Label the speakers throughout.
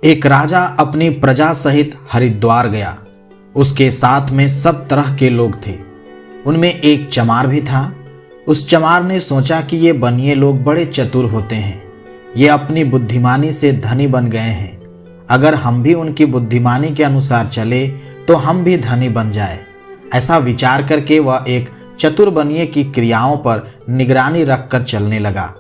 Speaker 1: एक राजा अपनी प्रजा सहित हरिद्वार गया। उसके साथ में सब तरह के लोग थे। उनमें एक चमार भी था। उस चमार ने सोचा कि ये बनिए लोग बड़े चतुर होते हैं, ये अपनी बुद्धिमानी से धनी बन गए हैं। अगर हम भी उनकी बुद्धिमानी के अनुसार चले तो हम भी धनी बन जाए। ऐसा विचार करके वह एक चतुर बनिए की क्रियाओं पर निगरानी रखकर चलने लगा।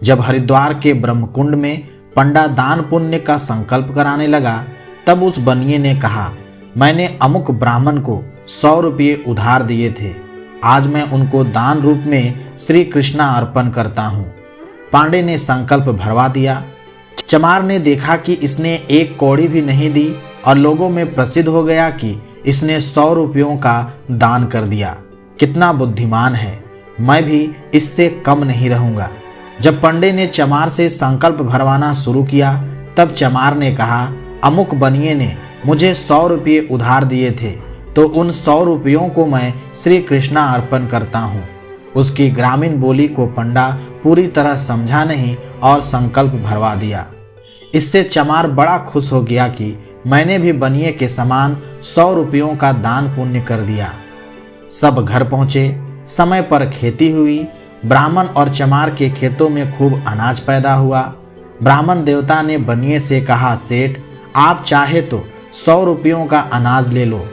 Speaker 1: जब हरिद्वार के ब्रह्मकुंड में पंडा दान पुण्य का संकल्प कराने लगा, तब उस बनिए ने कहा, मैंने अमुक ब्राह्मण को 100 रुपये उधार दिए थे, आज मैं उनको दान रूप में श्री कृष्णा अर्पण करता हूँ। पांडे ने संकल्प भरवा दिया। चमार ने देखा कि इसने 1 कौड़ी भी नहीं दी और लोगों में प्रसिद्ध हो गया कि इसने 100 रुपयों का दान कर दिया। कितना बुद्धिमान है, मैं भी इससे कम नहीं रहूंगा। जब पंडे ने चमार से संकल्प भरवाना शुरू किया, तब चमार ने कहा, अमुक बनिए ने मुझे 100 रुपये उधार दिए थे, तो उन 100 रुपयों को मैं श्री कृष्णा अर्पण करता हूँ। उसकी ग्रामीण बोली को पंडा पूरी तरह समझा नहीं और संकल्प भरवा दिया। इससे चमार बड़ा खुश हो गया कि मैंने भी बनिए के समान 100 रुपयों का दान पुण्य कर दिया। सब घर पहुँचे। समय पर खेती हुई। ब्राह्मण और चमार के खेतों में खूब अनाज पैदा हुआ। ब्राह्मण देवता ने बनिए से कहा, सेठ, आप चाहे तो 100 रुपयों का अनाज ले लो,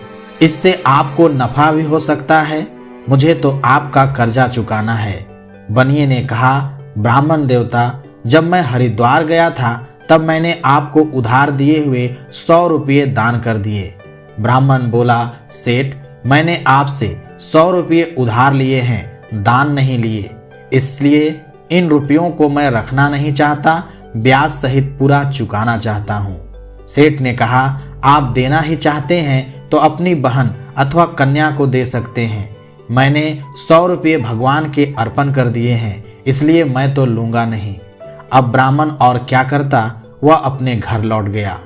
Speaker 1: इससे आपको नफा भी हो सकता है, मुझे तो आपका कर्जा चुकाना है। बनिए ने कहा, ब्राह्मण देवता, जब मैं हरिद्वार गया था तब मैंने आपको उधार दिए हुए 100 रुपये दान कर दिए। ब्राह्मण बोला, सेठ, मैंने आपसे 100 रुपये उधार लिए हैं, दान नहीं लिए, इसलिए इन रुपयों को मैं रखना नहीं चाहता, ब्याज सहित पूरा चुकाना चाहता हूँ। सेठ ने कहा, आप देना ही चाहते हैं तो अपनी बहन अथवा कन्या को दे सकते हैं। मैंने 100 रुपये भगवान के अर्पण कर दिए हैं, इसलिए मैं तो लूँगा नहीं। अब ब्राह्मण और क्या करता, वह अपने घर लौट गया।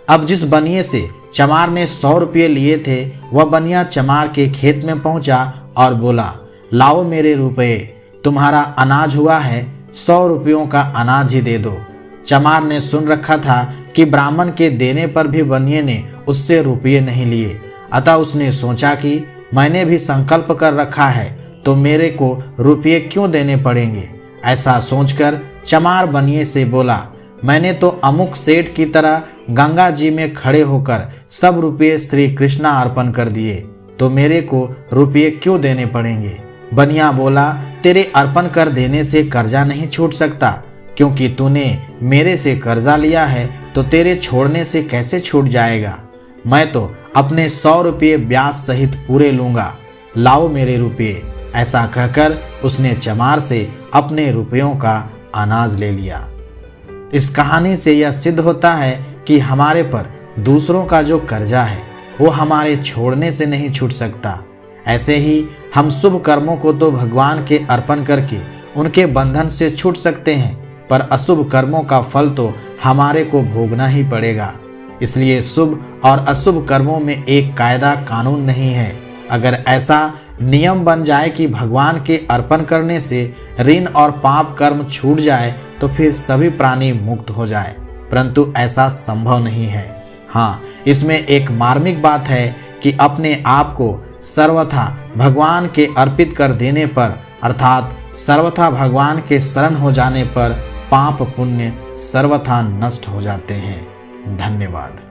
Speaker 1: अब जिस बनिए से चमार ने 100 रुपये लिए थे, वह बनिया चमार के खेत में पहुंचा और बोला, लाओ मेरे रुपये, तुम्हारा अनाज हुआ है, 100 रुपयों का अनाज ही दे दो। चमार ने सुन रखा था कि ब्राह्मण के देने पर भी बनिए ने उससे रुपये नहीं लिए, अतः उसने सोचा कि मैंने भी संकल्प कर रखा है तो मेरे को रुपये क्यों देने पड़ेंगे। ऐसा सोचकर चमार बनिए से बोला, मैंने तो अमुक सेठ की तरह गंगा जी में खड़े होकर सब रुपये श्री कृष्णा अर्पण कर दिए, तो मेरे को रुपये क्यों देने पड़ेंगे। बनिया बोला, तेरे अर्पण कर देने से कर्जा नहीं छूट सकता, क्योंकि तूने मेरे से कर्जा लिया है तो तेरे छोड़ने से कैसे छूट जाएगा। मैं तो अपने 100 रुपये ब्याज सहित पूरे लूँगा, लाओ मेरे रुपये। ऐसा कहकर उसने चमार से अपने रुपयों का अनाज ले लिया। इस कहानी से यह सिद्ध होता है कि हमारे पर दूसरों का जो कर्जा है वो हमारे छोड़ने से नहीं छूट सकता। ऐसे ही हम शुभ कर्मों को तो भगवान के अर्पण करके उनके बंधन से छूट सकते हैं, पर अशुभ कर्मों का फल तो हमारे को भोगना ही पड़ेगा। इसलिए शुभ और अशुभ कर्मों में एक कायदा कानून नहीं है। अगर ऐसा नियम बन जाए कि भगवान के अर्पण करने से ऋण और पाप कर्म छूट जाए तो फिर सभी प्राणी मुक्त हो जाए, परंतु ऐसा संभव नहीं है। हाँ, इसमें एक मार्मिक बात है कि अपने आप को सर्वथा भगवान के अर्पित कर देने पर, अर्थात सर्वथा भगवान के शरण हो जाने पर पाप पुण्य सर्वथा नष्ट हो जाते हैं। धन्यवाद।